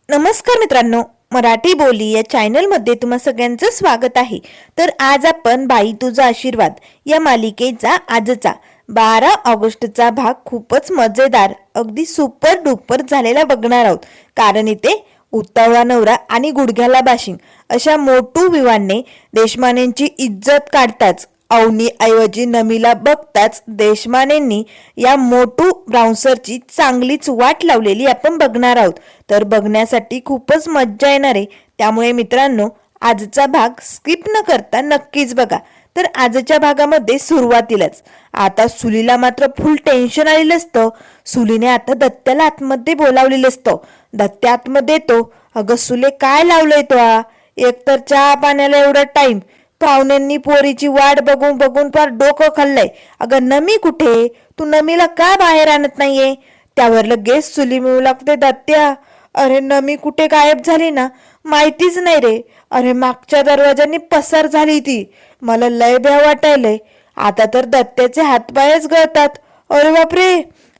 नमस्कार मित्रांनो, मराठी बोली या चॅनलमध्ये तुम्हा सगळ्यांचं स्वागत आहे. तर आज आपण बाई तुझा आशीर्वाद या मालिकेचा आजचा 12 ऑगस्टचा भाग खूपच मजेदार, अगदी सुपर डुपर झालेला बघणार आहोत. कारण इथे उतावळा नवरा आणि गुडघ्याला बाशिंग अशा मोठू विवाने देशमानेंची इज्जत काढताच अवनी ऐवजी नमीला बघताच देशमानेंनी या मोठू ब्राउन्सरची चांगलीच वाट लावलेली आपण बघणार आहोत. तर बघण्यासाठी खूपच मज्जा येणार आहे, त्यामुळे मित्रांनो आजचा भाग स्किप न करता नक्कीच बघा. तर आजच्या भागामध्ये सुरुवातीलाच आता सुलीला मात्र फुल टेन्शन आलेलं असतं. सुलीने आता दत्त्याला आतमध्ये बोलावलेलं असतं. दत्त्या आतमध्ये येतो. अगं सुले, काय लावलंय तो? एकतर चहा पाण्याला एवढा टाइम, पाहुण्यांनी पोरीची वाट बघून बघून फार डोकं खाल्लंय. अगं नमी कुठे? तू नमीला का बाहेर आणत नाहीये? त्यावर लगेच सुली मिळू लागते. दत्त्या, अरे नमी कुठे गायब झाली ना, माहितीच नाही रे. अरे मागच्या दरवाजाने पसार झाली ती. मला लय भ्या वाटायलंय. आता तर दत्त्याचे हातपायच गळतात. अरे बापरे,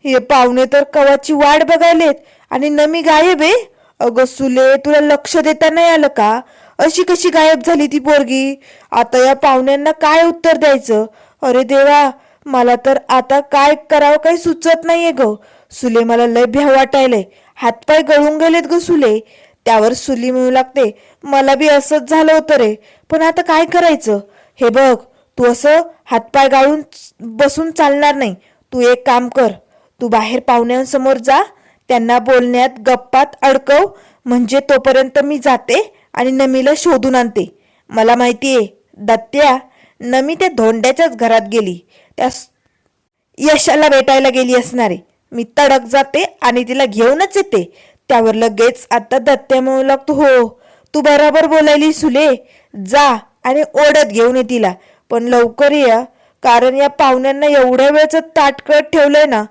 हे पाहुणे तर कवाची वाट बघायलेत आणि नमी गायब आहे. अगं सुले, तुला लक्ष देता नाही आलं का? अशी कशी गायब झाली ती पोरगी? आता या पाहुण्यांना काय उत्तर द्यायचं? अरे देवा, मला तर आता काय करावं काही सुचत नाहीये ग. सुले, मला लय भ्या वाटायलंय. हातपाय गळून गेलेत ग सुले. त्यावर सुली म्हणू लागते, मला बी असंच झालं होतं रे, पण आता काय करायचं? हे बघ, तू असं हातपाय गाळून बसून चालणार नाही. तू एक काम कर, तू बाहेर पाहुण्यांसमोर जा, त्यांना बोलण्यात गप्पात अडकव. म्हणजे तोपर्यंत मी जाते आणि नमीला शोधून आणते. मला माहितीये दत्त्या, नमी त्या धोंड्याच्याच घरात गेली, त्या यशाला भेटायला गेली असणारे. मी तडक जाते आणि तिला घेऊनच येते. त्यावर लगेच आता दत्त्या म्हणू लागतो, हो तू बरोबर बोलायली सुले, जा आणि ओढत घेऊन ये तिला. पण लवकर या, कारण या पाहुण्यांना एवढ्या वेळचं ताटकळत ठेवलंय ना,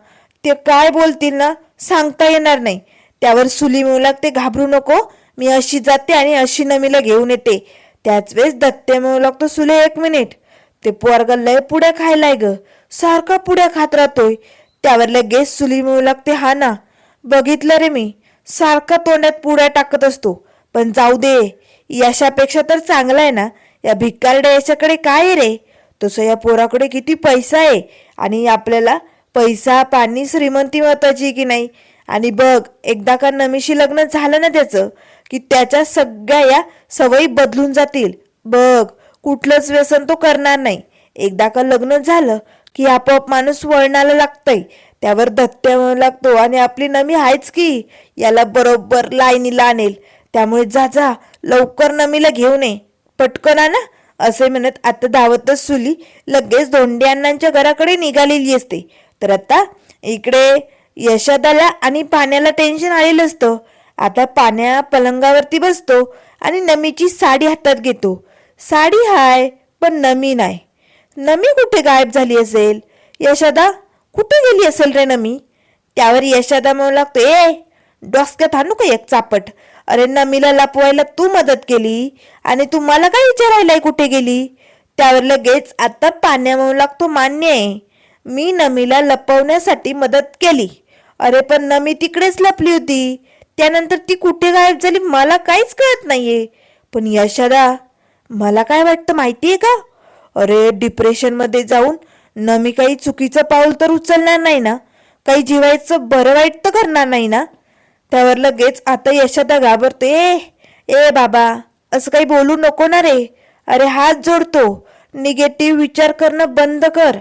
ते काय बोलतील ना सांगता येणार नाही. त्यावर सुली म्हणू लागते, घाबरू नको, मी अशी जाते आणि अशी नमीला घेऊन येते. त्याच वेळेस दत्त्या म्हणू लागतो, सुले एक मिनिट, ते पोरगा लय पुड्या खायलाय ग, सारखा पुड्या खात राहतोय. त्यावर लगेच सुली म्हणू लागते, हा ना, बघितलं रे मी, सारखा तोंडात पुड्या टाकत असतो. पण जाऊ दे, यशापेक्षा तर चांगला आहे ना. या भिकारड्या यशाकडे काय आहे रे? तसं या पोराकडे किती पैसा आहे, आणि आपल्याला पैसा पाणी श्रीमंती महत्वाची की नाही. आणि बघ, एकदा का नमीशी लग्न झालं ना त्याचं, की त्याच्या सगळ्या या सवयी बदलून जातील. बघ, कुठलंच व्यसन तो करणार नाही. एकदा का लग्न झालं की आपोआप माणूस वळणाला लागतंय. त्यावर दत्त्या म्हणू लागतो, आणि आपली नमी आहेच की, याला बरोबर लाईनीला आणेल. त्यामुळे जा जा, लवकर नमीला घेऊन ये, पटकन ना. असे म्हणत आता धावतच सुली लगेच धोंडे अण्णांच्या घराकडे निघालेली असते. तर आता इकडे यशोदाला आणि पाण्याला टेन्शन आलेलं असतं. आता पाण्या पलंगावरती बसतो आणि नमीची साडी हातात घेतो. साडी हाय पण नमी नाही. नमी कुठे गायब झाली असेल? यशोदा, कुठे गेली असेल रे नमी? त्यावर यशोदा म्हणू लागतो, ए डोसक्यात आणू का एक चापट? अरे नमीला लपवायला तू मदत केली आणि तू मला काय विचारायलाय कुठे गेली? त्यावर लगेच आता पाण्या म्हणू लागतो, मान्य आहे, मी नमीला लपवण्यासाठी मदत केली. अरे पण नमी तिकडेच लपली होती, त्यानंतर ती कुठे गायब झाली मला काहीच कळत नाहीये. पण यशोदा, मला काय वाटतं माहितीये का? अरे डिप्रेशनमध्ये जाऊन नमी काही चुकीचं पाऊल तर उचलणार नाही ना? काही जीवायचं बरं वाईट तर करणार नाही ना? त्यावर लगेच आता यशोदा घाबरते, ए बाबा, असं काही बोलू नको ना रे. अरे हात जोडतो, निगेटिव्ह विचार करणं बंद कर.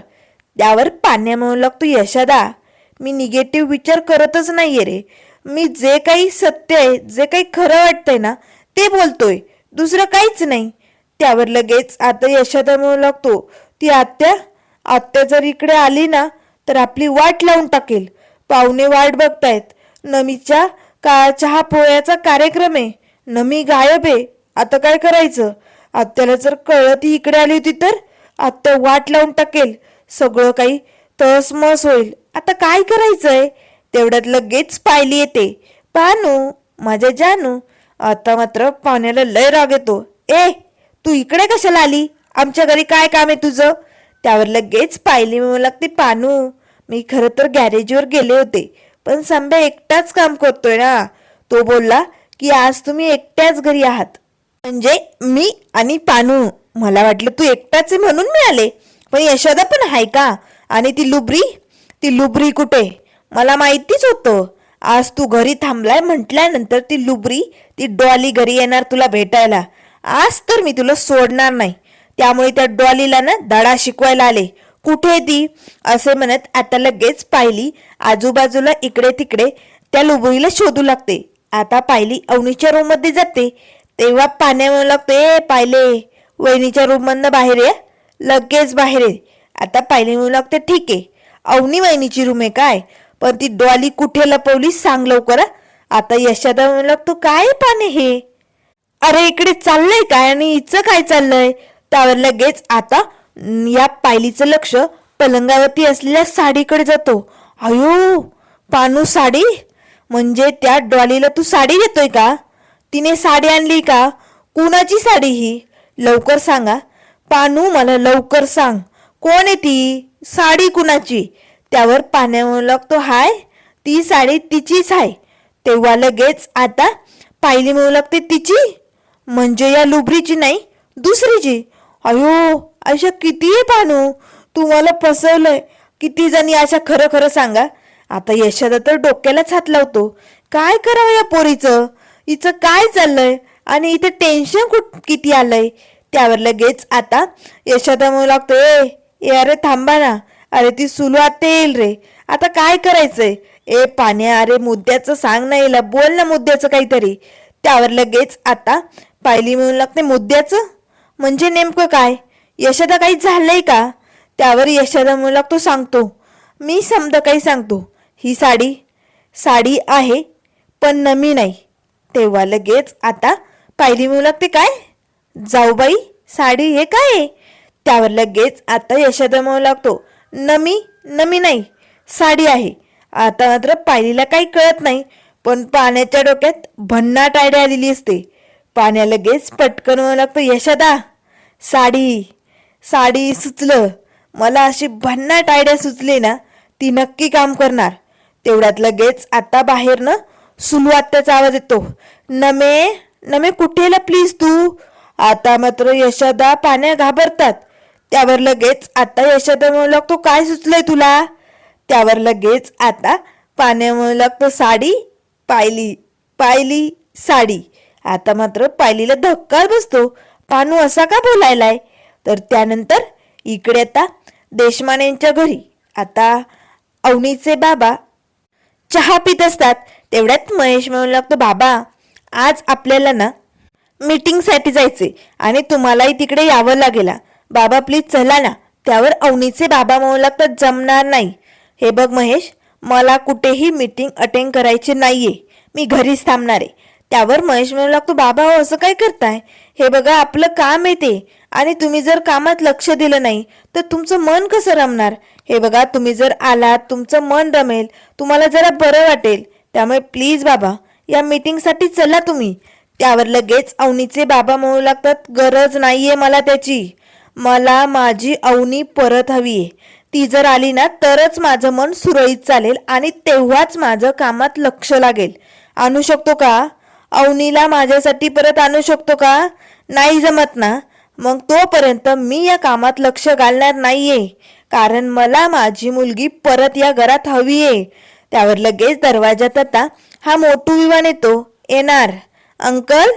त्यावर पाण्या म्हणू लागतो, यशोदा, मी निगेटिव्ह विचार करतच नाहीये रे. मी जे काही सत्य आहे, जे काही खरं वाटतंय ना, ते बोलतोय, दुसरं काहीच नाही. त्यावर लगेच आता यशोदा म्हणू लागतो, ती आत्या आत्या जर इकडे आली ना तर आपली वाट लावून टाकेल. पाहुणे वाट बघतायत. नमीच्या चहा पोळ्याचा कार्यक्रम आहे. नमी गायब आहे. आता काय करायचं? आत्याला जर कळलं ती इकडे आली होती तर आत्या वाट लावून टाकेल. सगळं काही तसमस होईल. आता काय करायचंय? तेवढ्यात लगेच पायली येते. पानू, माझ्या जानू. आता मात्र पाण्याला लय राग येतो. ए, तू इकडे कशाला आली? आमच्या घरी काय काम आहे तुझं? त्यावर लगेच पायली म्हणू लागते, पानू, मी खरं तर गॅरेजवर गेले होते, पण संभ्या एकटाच काम करतोय ना. तो बोलला की आज तुम्ही एकट्याच घरी आहात. म्हणजे मी आणि पानू. मला वाटलं तू एकटाच आहे म्हणून मी आले. पण यशोदा पण आहे का? आणि ती लुबरी कुठे? मला माहितीच होतं आज तू घरी थांबलाय म्हटल्यानंतर ती डॉली घरी येणार तुला भेटायला. आज तर मी तुला सोडणार नाही. त्यामुळे त्या डॉलीला ना धडा शिकवायला आले. कुठे ती? असे म्हणत आता लगेच पायली आजूबाजूला इकडे तिकडे त्या लुबरीला शोधू लागते. आता पायली अवनीच्या रूम मध्ये जाते. तेव्हा पाण्यावर लागते, ए पाहिले, वहिनीच्या रूम मधनं बाहेर ये, लगेच बाहेर ये. आता पायली म्हणू लागते, ठीक आहे, अवनी वहिनीची रूम आहे काय, पण ती डॉली कुठे लपवली सांग लवकर. आता यशोदा म्हणू लागतो, काय पाने हे, अरे इकडे चाललंय काय आणि हिचं काय चाललंय. त्यावर लगेच आता या पायलीचं लक्ष पलंगावरती असलेल्या साडीकडे जातो. अयो पानू, साडी म्हणजे त्या डॉलीला तू साडी देतोय का? तिने साडी आणली का? कुणाची साडी ही? लवकर सांगा पानू, मला लवकर सांग, कोण आहे ती? साडी कुणाची? त्यावर पाण्या म्हणू लागतो, हाय, ती साडी तिचीच आहे. तेव्हा लगेच आता पायली म्हणू लागते, तिची म्हणजे या लुबरीची नाही, दुसरीची. अयो अशा किती आहे पानू, तू मला फसवलंय. किती जणी अशा खरं खरं सांगा. आता यशोदा तर डोक्यालाच हात लावतो. काय करावं या पोरीचं, हिचं काय चाललंय आणि इथे टेन्शन किती आलंय. त्यावर लगेच आता यशोदा म्हणू लागतो, ए अरे थांबा ना, अरे ती सुलू आत्या येईल रे, आता काय करायचंय. ए पाण्या, अरे मुद्द्याचं सांग ना, हिला बोल ना मुद्द्याचं काहीतरी. त्यावर लगेच आता पायली म्हणू लागते, मुद्द्याचं म्हणजे नेमकं काय? यशोदा काही झालंय का? त्यावर यशोदा म्हणू लागतो, सांगतो मी, समजा काही सांगतो. ही साडी आहे पण नमी नाही. तेव्हा लगेच आता पायली म्हणू लागते, काय जाऊबाई साडी हे काय? त्यावर लगेच आता यशोदा म्हणू लागतो, नमी नाही, साडी आहे. आता मात्र पायलीला काही कळत नाही, पण पाण्याच्या डोक्यात भन्नाट आयडिया आलेली असते. पाण्या लगेच पटकन म्हणू लागतो, यशोदा साडी सुचलं मला, अशी भन्नाट आयडिया सुचली ना, ती नक्की काम करणार. तेवढ्यात लगेच आता बाहेर न सुलू आत्याचा आवाज येतो, नमे कुठे प्लीज तू. आता मात्र यशोदा पाण्या घाबरतात. त्यावर लगेच आता यशोदा म्हणू लागतो, काय सुचलंय तुला? त्यावर लगेच आता पाण्या म्हणू लागतो, साडी. पायली साडी. आता मात्र पायलीला धक्का बसतो, पानू असा का बोलायलाय. तर त्यानंतर इकडे आता देशमानेंच्या घरी आता अवनीचे बाबा चहा पित असतात. तेवढ्यात महेश म्हणू लागतो, बाबा आज आपल्याला ना मीटिंगसाठी जायचे आणि तुम्हालाही तिकडे यावं लागेल. बाबा प्लीज चला ना. त्यावर अवनीचे बाबा म्हणू लागतात, जमणार नाही. हे बघ महेश, मला कुठेही मीटिंग अटेंड करायची नाहीये, मी घरीच थांबणार आहे. त्यावर महेश म्हणू लागतो, बाबा हो असं काय करताय, हे बघा आपलं काम आहे ते, आणि तुम्ही जर कामात लक्ष दिलं नाही तर तुमचं मन कसं रमणार. हे बघा तुम्ही जर आलात तुमचं मन रमेल, तुम्हाला जरा बरं वाटेल. त्यामुळे प्लीज बाबा या मीटिंगसाठी चला तुम्ही. त्यावर लगेच अवनीचे बाबा म्हणू लागतात, गरज नाहीये मला त्याची, मला माझी अवनी परत हवीये. ती जर आली ना तरच माझं मन सुरळीत चालेल आणि तेव्हाच माझं कामात लक्ष लागेल. आणू शकतो का अवनीला माझ्यासाठी परत, आणू शकतो का? नाही जमत ना, मग तोपर्यंत मी या कामात लक्ष घालणार नाहीये, कारण मला माझी मुलगी परत या घरात हवीये. त्यावर लगेच दरवाजात आता हा मोठू विमान येतो. येणार अंकल,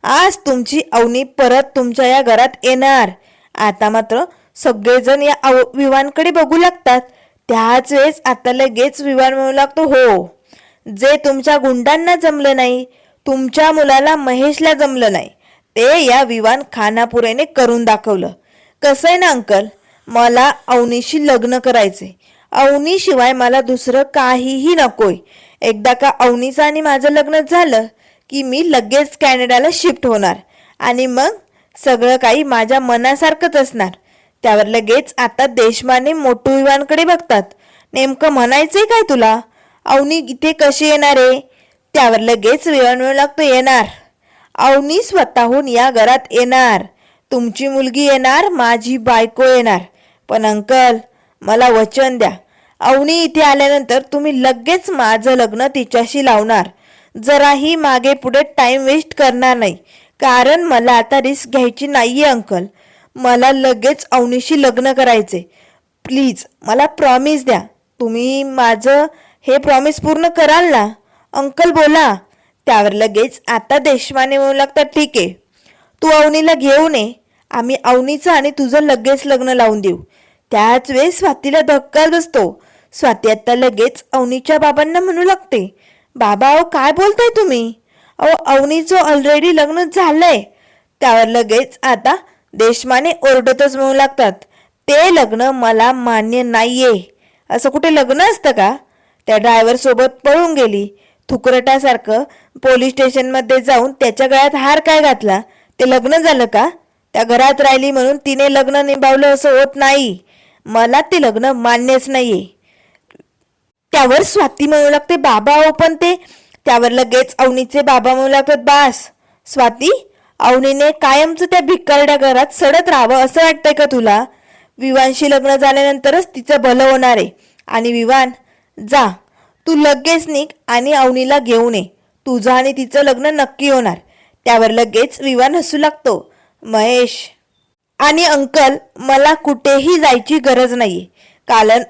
आज तुमची अवनी परत तुमच्या या घरात येणार. आता मात्र सगळेजण या विवानकडे बघू लागतात. त्याच वेळेस आता लगेच विवान म्हणू लागतो, हो, जे तुमच्या गुंडांना जमलं नाही, तुमच्या मुलाला महेशला जमलं नाही, ते या विवान खानापुरेने करून दाखवलं. कसं आहे ना अंकल, मला अवनीशी लग्न करायचे, अवनीशिवाय मला दुसरं काहीही नकोय. एकदा का अवनीचं आणि माझं लग्न झालं की मी लगेच कॅनडाला शिफ्ट होणार आणि मग सगळं काही माझ्या मनासारखंच असणार. त्यावर लगेच आता देशमाने मोठू विवानकडे बघतात. नेमकं म्हणायचंय काय तुला, अवनी इथे कशी येणार आहे? त्यावर लगेच विवान म्हणू लागतो, येणार, अवनी स्वतःहून या घरात येणार, तुमची मुलगी येणार, माझी बायको येणार. पण अंकल मला वचन द्या, अवनी इथे आल्यानंतर तुम्ही लगेच माझं लग्न तिच्याशी लावणार. जराही मागे पुढे टाइम वेस्ट करणार नाही, कारण मला आता रिस्क घ्यायची नाहीये अंकल. मला लगेच अवनीशी लग्न करायचे. प्लीज मला प्रॉमिस द्या. तुम्ही माझं हे प्रॉमिस पूर्ण कराल ना? अंकल बोला. त्यावर लगेच आता देशमाने म्हणू लागतात, ठीक आहे, तू अवनीला घेऊन ये. आम्ही अवनीचं आणि तुझं लगेच लग्न लावून देऊ. त्याच वेळेस स्वातीला धक्का बसतो. स्वाती आता लगेच अवनीच्या बाबांना म्हणू लागते, बाबा अहो काय बोलताय तुम्ही? अहो अवनीचं ऑलरेडी लग्न झालंय. त्यावर लगेच आता देशमाने ओरडतच म्हणू लागतात, ते लग्न मला मान्य नाहीये. असं कुठे लग्न असतं का? त्या ड्रायव्हर सोबत पळून गेली. थुकरटासारखं पोलीस स्टेशनमध्ये जाऊन त्याच्या गळ्यात हार काय घातला? ते लग्न झालं का? त्या घरात राहिली म्हणून तिने लग्न निभावलं असं होत नाही. मला ते लग्न मान्यच नाहीये. त्यावर स्वाती म्हणू लागते, बाबा हो पण ते. त्यावर लगेच अवनीचे बाबा म्हणू लागतात, बास स्वाती, अवनीने कायमचं त्या भिकारड्या घरात सडत राहावं असं वाटतंय का तुला? विवानशी लग्न झाल्यानंतरच तिचं भलं होणार आहे. आणि विवान, जा तू लगेच निघ आणि अवनीला घेऊन ये. तुझं आणि तिचं लग्न नक्की होणार. त्यावर लगेच विवान हसू लागतो, महेश आणि अंकल मला कुठेही जायची गरज नाहीये, कारण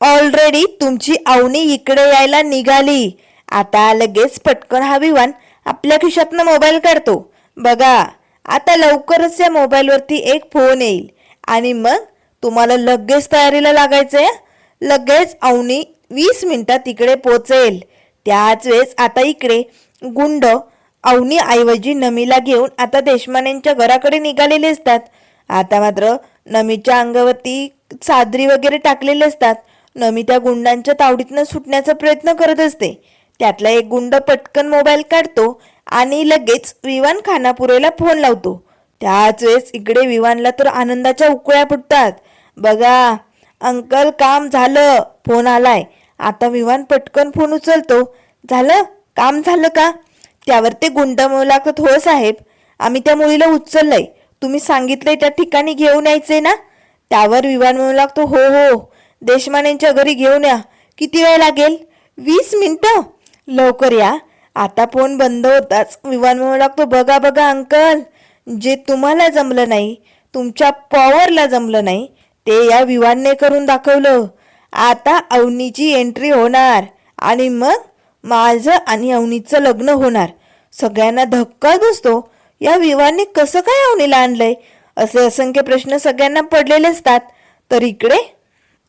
ऑलरेडी तुमची अवनी इकडे यायला निघाली. आता लगेच पटकन हा विवान आपल्या खिशातनं मोबाईल काढतो. बघा आता लवकरच या मोबाईलवरती एक फोन येईल आणि मग तुम्हाला लगेच तयारीला लागायचंय. लगेच अवनी 20 मिनिटात इकडे पोचेल. त्याच वेळेस आता इकडे गुंड अवनी ऐवजी नमीला घेऊन आता देशमानेंच्या घराकडे निघालेले असतात. आता मात्र नमीच्या अंगावरती चादरी वगैरे टाकलेले असतात. नमी त्या गुंडांच्या तावडीतनं सुटण्याचा प्रयत्न करत असते. त्यातला एक गुंड पटकन मोबाईल काढतो आणि लगेच विवान खानापुरेला फोन लावतो. त्याच वेळेस इकडे विवानला तर आनंदाच्या उकळ्या फुटतात. बघा अंकल काम झालं, फोन आलाय. आता विवान पटकन फोन उचलतो. झालं काम झालं का? त्यावर ते गुंड म्हणू लागतात, हो साहेब, आम्ही त्या मुलीला उचललंय. तुम्ही सांगितलंय त्या ठिकाणी घेऊन यायचंय ना? त्यावर विवान म्हणू लागतो, हो हो, देशमानेंच्या घरी घेऊन या. किती वेळ लागेल? 20 मिनिटं. लवकर या. आता फोन बंद होताच विवान म्हणू लागतो, बघा बघा अंकल, जे तुम्हाला जमलं नाही, तुमच्या पॉवरला जमलं नाही, ते या विवानने करून दाखवलं. आता अवनीची एंट्री होणार आणि मग माझं आणि अवनीचं लग्न होणार. सगळ्यांना धक्का बसतो, या विवानने कसं काय अवनीला आणलंय? असे असंख्य प्रश्न सगळ्यांना पडलेले असतात. तर इकडे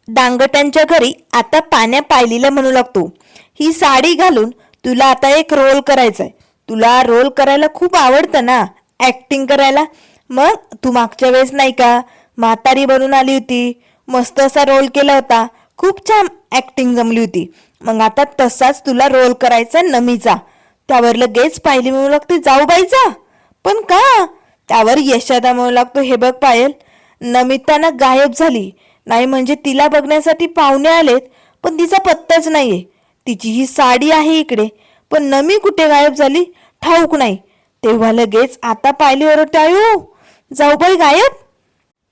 दांगट्यांच्या घरी आता पाण्या पायलीला म्हणू लागतो, ही साडी घालून तुला आता एक रोल करायचाय. तुला रोल करायला खूप आवडतं ना, ऍक्टिंग करायला. मग तू मागच्या वेळेस नाही का म्हातारी बनून आली होती, मस्त असा रोल केला होता, खूप छान ऍक्टिंग जमली होती. मग आता तसाच तुला रोल करायचा नमीचा. त्यावर लगेच पायली म्हणू लागते, जाऊबाईचा? पण का? त्यावर यशोदा म्हणू लागतो, हे बघ पायल, नमिताना गायब झाली. नाही म्हणजे तिला बघण्यासाठी पाहुणे आलेत, पण तिचा पत्ताच नाहीये. तिची ही साडी आहे इकडे, पण नमी कुठे गायब झाली ठाऊक नाही. तेव्हा लगेच आता पायली ओरडते, अयो जाऊबाई गायब?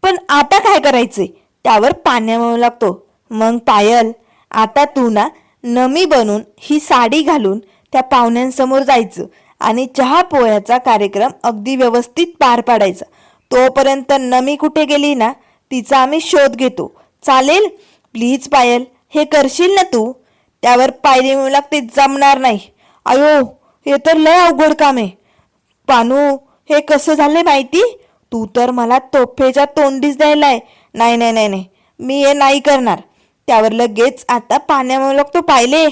पण आता काय करायचे? त्यावर पाण्या म्हणू लागतो, मग पायल, आता तू ना नमी बनून ही साडी घालून त्या पाहुण्यांसमोर जायचं आणि चहा पोह्याचा कार्यक्रम अगदी व्यवस्थित पार पाडायचा. तोपर्यंत नमी कुठे गेली ना, तिचा आम्ही शोध घेतो. चालेल? प्लीज पायल, हे करशील ना तू? त्यावर पायली म्हणू लागते, जमणार नाही. अयो हे तर लय अवघड काम आहे. पानू, हे कसं झालंय माहिती? तू तर मला तोफेच्या तोंडीच द्यायलाय. नाही नाही नाही नाही, मी हे नाही करणार. त्यावर लगेच आता पाण्या म्हणू लागतो, पाहिले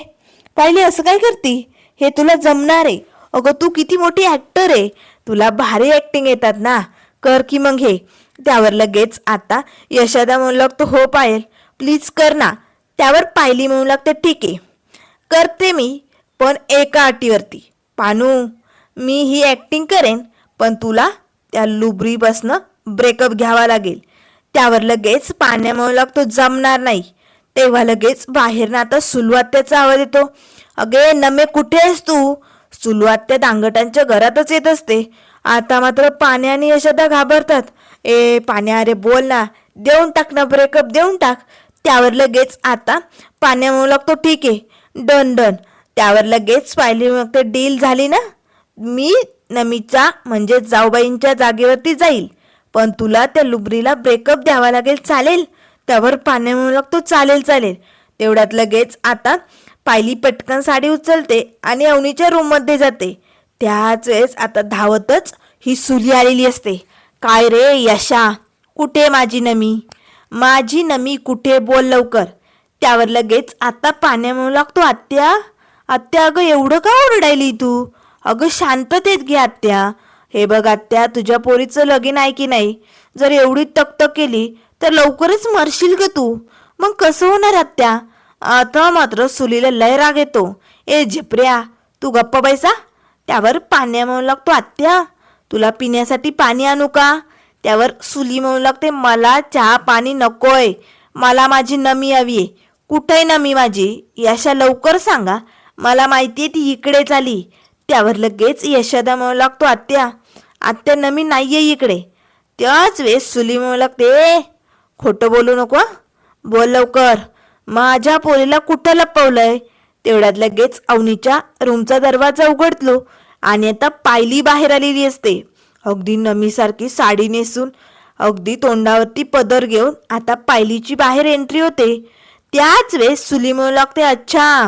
पाहिले असं काय करती? हे तुला जमणार आहे. अगं तू किती मोठी ऍक्टर आहे, तुला भारी ऍक्टिंग येतात ना, कर की मग हे. त्यावर लगेच आता यशोदा म्हणू लागतो, हो पायल प्लीज कर ना. त्यावर पायली म्हणू लागते, ठीक आहे करते मी, पण एका अटीवरती. पानू, मी ही ऍक्टिंग करेन, पण तुला त्या लुबरीपासनं ब्रेकअप घ्यावा लागेल. त्यावर लगेच पाण्या म्हणू लागतो, जमणार नाही. तेव्हा लगेच बाहेरनं आता सुलवात्याचा आवाज येतो, अगे नमे कुठे आहेस तू? सुलवात्या दांगटांच्या घरातच येत असते. आता मात्र पाण्या आणि यशोदा घाबरतात. ए पाण्या, अरे बोल ना, देऊन टाक ना ब्रेकअप, देऊन टाक. त्यावर लगेच आता पाण्या म्हणू लागतो, ठीक आहे डन डन, त्यावर लगेच पाहिली मग ते डील झाली ना, मी नमीच्या म्हणजे जाऊबाईंच्या जागेवरती जाईल, पण तुला त्या लुबरीला ब्रेकअप द्यावा लागेल, चालेल? त्यावर पाण्या म्हणू लागतो चालेल चालेल. तेवढ्यात लगेच आता पायली पटकन साडी उचलते आणि अवनीच्या रूममध्ये जाते. त्याच वेळेस आता धावतच ही सुली आलेली असते. काय रे यशा, कुठे माझी नमी? माझी नमी कुठे, बोल लवकर. त्यावर लगेच आता पाण्या म्हणू लागतो आत्या, आत्या अगं एवढं का ओरडायली तू? अगं शांततेत घे आत्या. हे बघ आत्या, तुझ्या पोरीचं लगीन आहे की नाही? जर एवढी तकतक केली तर लवकरच मरशील ग तू. मग कसं होणार आत्या? आता मात्र सुलीला लय राग येतो. ए झिपऱ्या, तू गप्प बैसा. त्यावर पाण्या म्हणू लागतो आत्या, तुला पिण्यासाठी पाणी आणू का? त्यावर सुली म्हणू लागते मला चहा पाणी नकोय, मला माझी नमी हवीये. कुठे नमी माझी? यशा लवकर सांगा, मला माहितीये ती इकडेच आली. त्यावर लगेच यशोदा म्हणू लागतो आत्या, आत्या नमी नाहीये इकडे. त्याच वेळेस सुली म्हणू लागते खोटं बोलू नको, बोल लवकर, माझ्या पोरीला कुठं लपवलंय? तेवढ्यात लगेच अवनीच्या रूमचा दरवाजा उघडलो आणि आता पायली बाहेर आलेली असते. अगदी नमीसारखी साडी नेसून, अगदी तोंडावरती पदर घेऊन आता पायलीची बाहेर एंट्री होते. त्याच वेळेस सुली म्हणू लागते अच्छा,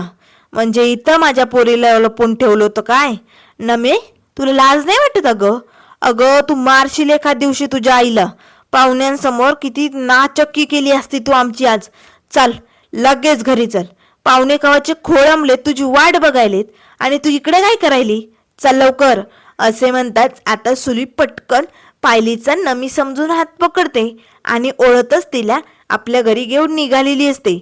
म्हणजे इथं माझ्या पोरीला लपवून ठेवलं होतं काय? नमे, तुला लाज नाही वाटत अगं? अगं तू मारशील एखाद दिवशी तुझ्या आईला. पाहुण्यांसमोर किती नाचक्की केली असती तू आमची आज. चल लगेच घरी चल, पाहुणे कवाचे खोळंबले तुझी वाट बघायलेत आणि तू इकडे काय करायली? चल लवकर. असे म्हणताच आता सुली पटकन पायलीचा नमी समजून हात पकडते आणि ओळखतच तिला आपल्या घरी घेऊन निघालेली असते.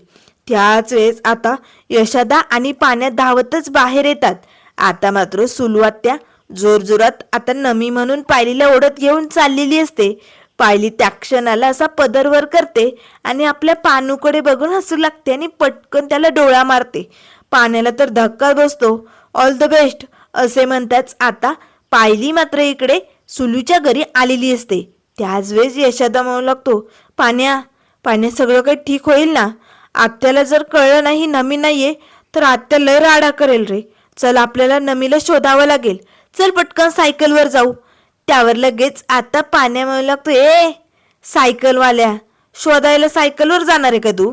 त्याच वेळेस आता यशोदा आणि पाण्यात धावतच बाहेर येतात. आता मात्र सुलवात्या जोरजोरात आता नमी म्हणून पायलीला ओढत घेऊन चाललेली असते. पायली त्या क्षणाला असा पदरवर करते आणि आपल्या पानूकडे बघून हसू लागते आणि पटकन त्याला डोळा मारते. पाण्याला तर धक्का बसतो. ऑल द बेस्ट असे म्हणताच आता पायली मात्र इकडे सुलूच्या घरी आलेली असते. त्याच वेळेस यशोदा म्हणू लागतो पाण्या, पाण्या सगळं काही ठीक होईल ना? आत्याला जर कळलं नाही नमी नाहीये तर आत्या लय राडा करेल रे. चल आपल्याला नमीला शोधावं लागेल, चल पटकन सायकलवर जाऊ. त्यावर लगेच आता पाण्या म्हणू लागतो ए सायकलवाल्या, शोधायला सायकलवर जाणार आहे का तू?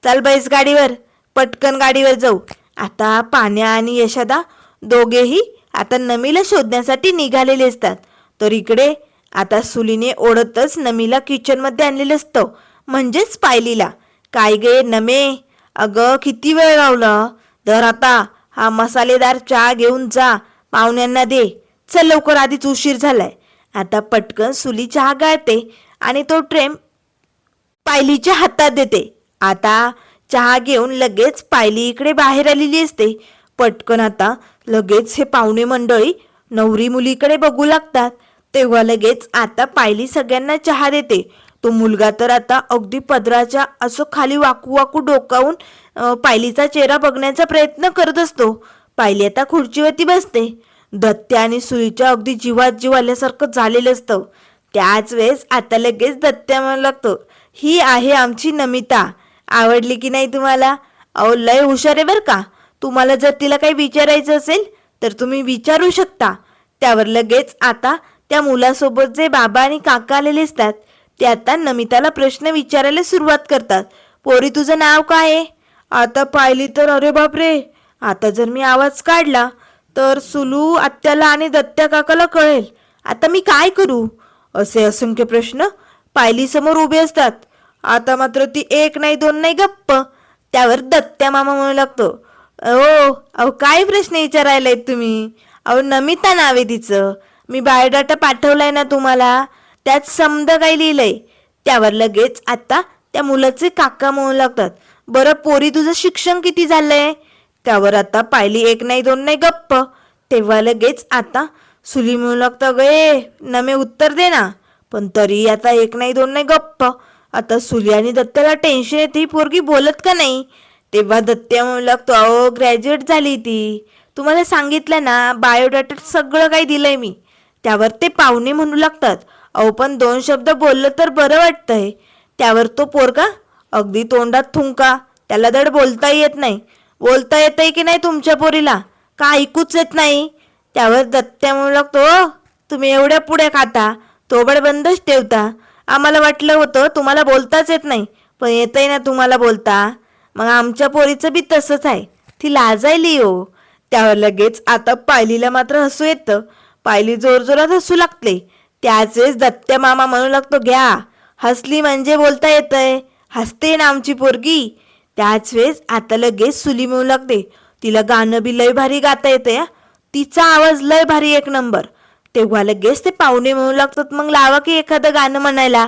चल बैस गाडीवर, पटकन गाडीवर जाऊ. आता पाण्या आणि यशोदा दोघेही आता नमीला शोधण्यासाठी निघालेले असतात. तर इकडे आता सुलीने ओढतच नमीला किचनमध्ये आणलेलं असतं, म्हणजेच पायलीला. काय गे नमे, अगं किती वेळ लावला? तर आता हा मसालेदार चहा घेऊन जा, पाहुण्यांना दे. चल लवकर, आधीच उशीर झालाय. आता पटकन सुली चहा गाळते आणि तो ट्रे पायलीच्या हातात देते. आता चहा घेऊन लगेच पायली इकडे बाहेर आलेली असते. पटकन आता लगेच हे पाहुणे मंडळी नवरी मुलीकडे बघू लागतात. तेव्हा लगेच आता पायली सगळ्यांना चहा देते. तो मुलगा तर आता अगदी पदराच्या असं खाली वाकू वाकू डोकावून पायलीचा चेहरा बघण्याचा प्रयत्न करत असतो. पायली आता खुर्चीवरती बसते. दत्त्या आणि सुईच्या अगदी जीवात जीव आल्यासारखं झालेलं असतं. त्याच वेळेस आता लगेच दत्त्या म्हणू लागतो ही आहे आमची नमिता, आवडली की नाही तुम्हाला? अहो लय हुशार आहे बरं का. तुम्हाला जर तिला काही विचारायचं असेल तर तुम्ही विचारू शकता. त्यावर लगेच आता त्या मुलासोबत जे बाबा आणि काका आलेले असतात ते आता नमिताला प्रश्न विचारायला सुरुवात करतात. पोरी तुझं नाव काय आहे? आता पाहिली तर अरे बापरे, आता जर मी आवाज काढला तर सुलू आत्याला आणि दत्त्या काकाला कळेल. आता मी काय करू? असे असंख्य प्रश्न पायली समोर उभे असतात. आता मात्र ती एक नाही दोन नाही गप्प. त्यावर दत्त्या मामा म्हणू लागतो ओ अहो काय प्रश्न विचारायलाय तुम्ही? अहो नमिता नाव आहे तिचं, मी बायोडाटा पाठवलाय ना तुम्हाला, त्यात समद काय लिहिलंय. त्यावर लगेच आता त्या मुलाचे काका म्हणू लागतात बरं पोरी तुझं शिक्षण किती झालंय? त्यावर आता पायली एक नाही दोन नाही गप्प. तेव्हा लगेच आता सुली म्हणू लागतं गे नमे उत्तर दे ना. पण तरी आता एक नाही दोन नाही गप्प. आता सुली आणि दत्त्याला टेन्शन येते ही पोरगी बोलत का नाही. तेव्हा दत्त्या म्हणू लागतो अहो ग्रॅज्युएट झाली ती, तुम्हाला सांगितलं ना बायोडाटा सगळं काही दिलंय मी. त्यावर ते पाहुणे म्हणू लागतात अहो पण दोन शब्द बोललं तर बरं वाटतंय. त्यावर तो पोरगा अगदी तोंडात थुंका, त्याला धड बोलता येत नाही. बोलता येतंय की नाही तुमच्या पोरीला? का ऐकूच येत नाही? त्यावर दत्त्या म्हणू लागतो, "ओ, तुम्ही एवढ्या पुढे खाता, थोबड बंदच ठेवता. आम्हाला वाटलं होतं तुम्हाला बोलताच येत नाही, पण येतंय ना तुम्हाला बोलता. मग आमच्या पोरीचं बी तसंच आहे, ती लाजायली हो." त्यावर लगेच आता पायलीला मात्र हसू येतं. पायली जोरजोरात हसू लागते. त्याच वेळेस दत्त्या मामा म्हणू लागतो, "घ्या, हसली म्हणजे बोलता येतंय, हसते ना आमची पोरगी." त्याच वेळेस आता लगेच सुली म्हणू लागते, "तिला गाणं बी लय भारी गाता येतंय हा. तिचा आवाज लय भारी एक नंबर." तेव्हा लगेच ते पाहुणे म्हणू लागतात, "मग लावा की एखादं गाणं म्हणायला."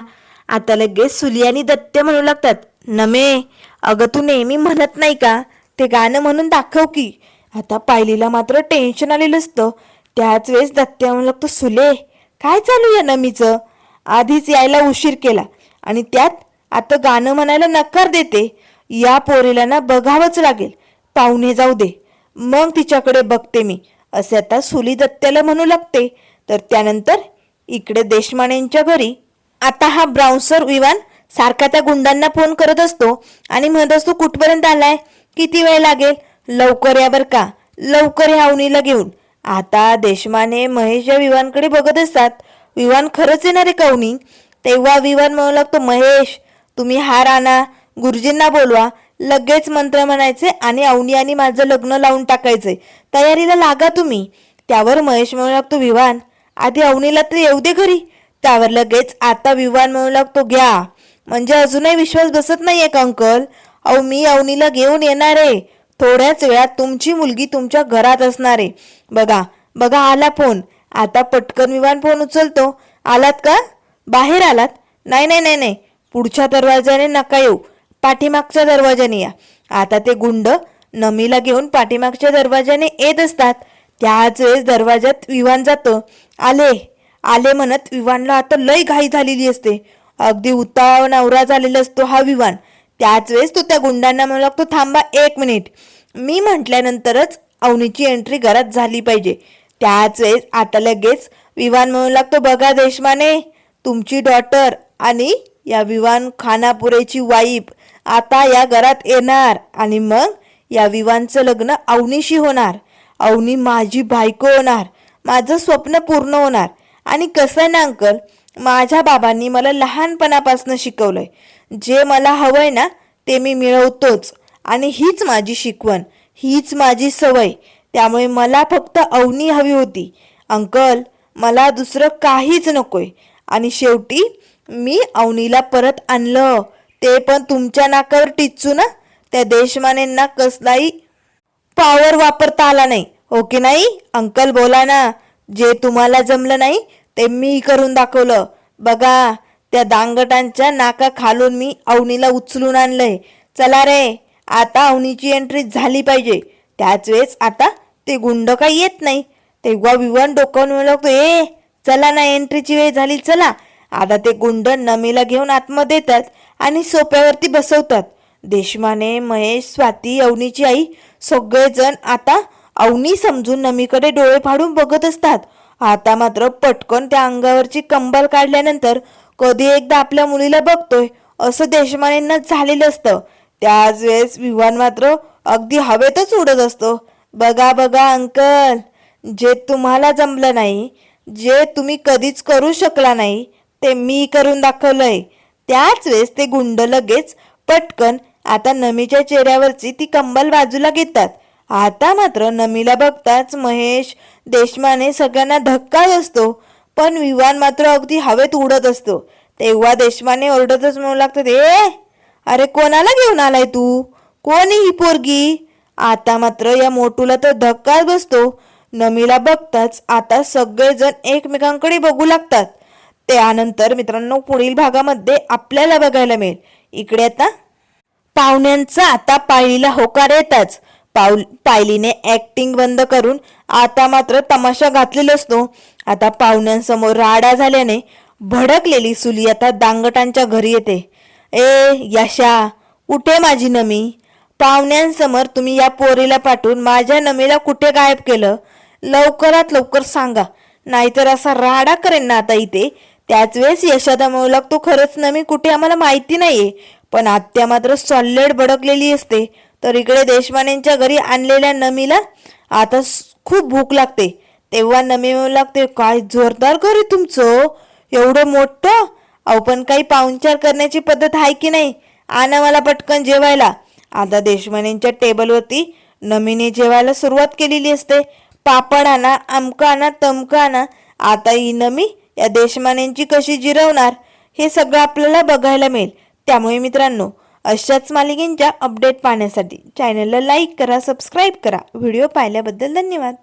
आता लगेच सुली आणि दत्त्या म्हणू लागतात, "नमे, अगं तू नेहमी म्हणत नाही का, ते गाणं म्हणून दाखव की." आता पायलीला मात्र टेन्शन आलेलं असतं. त्याच वेळेस दत्त्या म्हणू लागतो, "सुले, काय चालू या नमीचं? आधीच यायला उशीर केला आणि त्यात आता गाणं म्हणायला नकार देते. या पोरीला ना बघावंच लागेल. पाहुणे जाऊ दे, मग तिच्याकडे बघते मी." असे आता सुली दत्त्याला म्हणू लागते. तर त्यानंतर इकडे देशमानेंच्या घरी आता हा ब्राउन्सर विवान सारखा त्या गुंडांना फोन करत असतो आणि म्हणत असतो, "कुठपर्यंत आलाय? किती वेळ लागेल? लवकर या बर का, लवकर या अवनीला घेऊन." आता देशमाने महेश या विवानकडे बघत असतात. विवान खरंच येणार आहे का अवनी? तेव्हा विवान म्हणू लागतो, "महेश, तुम्ही हार आणा, गुरुजींना बोलवा, लगेच मंत्र म्हणायचे आणि अवनी आणि माझं लग्न लावून टाकायचंय. तयारीला लागा तुम्ही." त्यावर महेश म्हणू लागतो, "विवान, आधी अवनीला तर येऊ दे घरी." त्यावर लगेच आता विवान म्हणू लागतो, "घ्या, म्हणजे अजूनही विश्वास बसत नाहीये का अंकल? अहो, मी अवनीला घेऊन येणार आहे. थोड्याच वेळात तुमची मुलगी तुमच्या घरात असणार आहे. बघा बघा, आला फोन." आता पटकन विवान फोन उचलतो. "आलात का? बाहेर आलात?" "नाही नाही नाही नाही, पुढच्या दरवाजाने नका येऊ, पाठीमागच्या दरवाजाने या." आता ते गुंड नमीला घेऊन पाठीमागच्या दरवाजाने येत असतात. त्याच वेळेस दरवाजात विवान जातं. "आले आले" म्हणत विवानला आता लय घाई झालेली असते. अगदी उतावळा नवरा झालेला असतो हा विवान. त्याच वेळेस तो त्या गुंडांना म्हणू लागतो, "थांबा 1 मिनिट, मी म्हटल्यानंतरच अवनीची एंट्री घरात झाली पाहिजे." त्याच वेळेस आता लगेच विवान म्हणू लागतो, "बघा देशमाने, तुमची डॉटर आणि या विवान खानापुरेची वाईफ आता या घरात येणार आणि मग या विवानचं लग्न अवनीशी होणार. अवनी माझी बायको होणार, माझं स्वप्न पूर्ण होणार." आणि कसं आहे ना अंकल, माझ्या बाबांनी मला लहानपणापासून शिकवलंय, जे मला हवंय ना ते मी मिळवतोच. आणि हीच माझी शिकवण, हीच माझी सवय. त्यामुळे मला फक्त अवनी हवी होती अंकल, मला दुसरं काहीच नकोय. आणि शेवटी मी अवनीला परत आणलं, ते पण तुमच्या नाकावर टिचू ना. त्या देशमानेंना कसलाही पॉवर वापरता आला नाही, हो की नाही? अंकल बोला ना, जे तुम्हाला जमलं नाही ते मी करून दाखवलं. बघा, त्या दांगटांच्या नाका खालून मी अवनीला उचलून आणलंय. चला रे, आता अवनीची एंट्री झाली पाहिजे." त्याच वेळेस आता ते गुंड काही येत नाही. तेव्हा विवान डोकावून लागतो, "ए चला ना, एंट्रीची वेळ झाली, चला." आता ते गुंड नमीला घेऊन आतमध्ये येतात आणि सोप्यावरती बसवतात. देशमाने, महेश, स्वाती, अवनीची आई सगळेजण आता अवनी समजून नमीकडे डोळे फाडून बघत असतात. आता मात्र पटकन त्या अंगावरची कंबल काढल्यानंतर कधी एकदा आपल्या मुलीला बघतोय असं देशमानेंना झालेलं असतं. त्याच वेळेस विवान मात्र अगदी हवेतच उडत असतो. "बघा बघा अंकल, जे तुम्हाला जमलं नाही, जे तुम्ही कधीच करू शकला नाही, ते मी करून दाखवलंय." त्याच वेळेस ते गुंड लगेच पटकन आता नमीच्या चेहऱ्यावरची ती कंबल बाजूला घेतात. आता मात्र नमीला बघताच महेश, देशमाने सगळ्यांना धक्काच असतो. पण विवान मात्र अगदी हवेत उडत असतो. तेव्हा देशमाने ओरडतच म्हणू लागतात, "ए अरे, कोणाला घेऊन आलाय तू? कोणी ही पोरगी?" आता मात्र या मोटूला तर धक्काच बसतो. नमीला बघताच आता सगळेजण एकमेकांकडे बघू लागतात. त्यानंतर मित्रांनो पुढील भागामध्ये आपल्याला बघायला मिळेल. इकडे आता पाहुण्यांचा आता पायलीला होकार येताच पायलीने ऍक्टिंग बंद करून आता मात्र तमाशा घातलेला असतो. आता पाहुण्यांसमोर राडा झाल्याने भडकलेली सुली आता दांगटांच्या घरी येते. "ए यशा, कुठे माझी नमी? पाहुण्यांसमोर तुम्ही या पोरीला पाठवून माझ्या नमीला कुठे गायब केलं? लवकरात लवकर सांगा, नाहीतर असा राडा करेन ना आता इथे." त्याच वेळेस यशोदा म्हणू लागतो, "खरंच नमी कुठे आम्हाला माहिती नाहीये." पण आत्या मात्र सॉलिड भडकलेली असते. तर इकडे देशपांडेंच्या घरी आणलेल्या नमीला आता खूप भूक लागते. तेव्हा नमी म्हणू लागते, काय जोरदार घर आहे तुमचं, एवढं मोठं. अहो पण काही पाहुणचार करण्याची पद्धत आहे की नाही, आणा मला पटकन जेवायला. आता देशपांडेंच्या टेबलवरती नमीने जेवायला सुरुवात केलेली असते. पापड आणा, अमकं आणा, तमकं आणा. आता ही नमी या देशपांडेंची कशी जिरवणार हे सगळं आपल्याला बघायला मिळेल. त्यामुळे मित्रांनो, अशाच मालिकेंच्या अपडेट पाहण्यासाठी चॅनलला लाईक करा, सबस्क्राईब करा. व्हिडिओ पाहिल्याबद्दल धन्यवाद.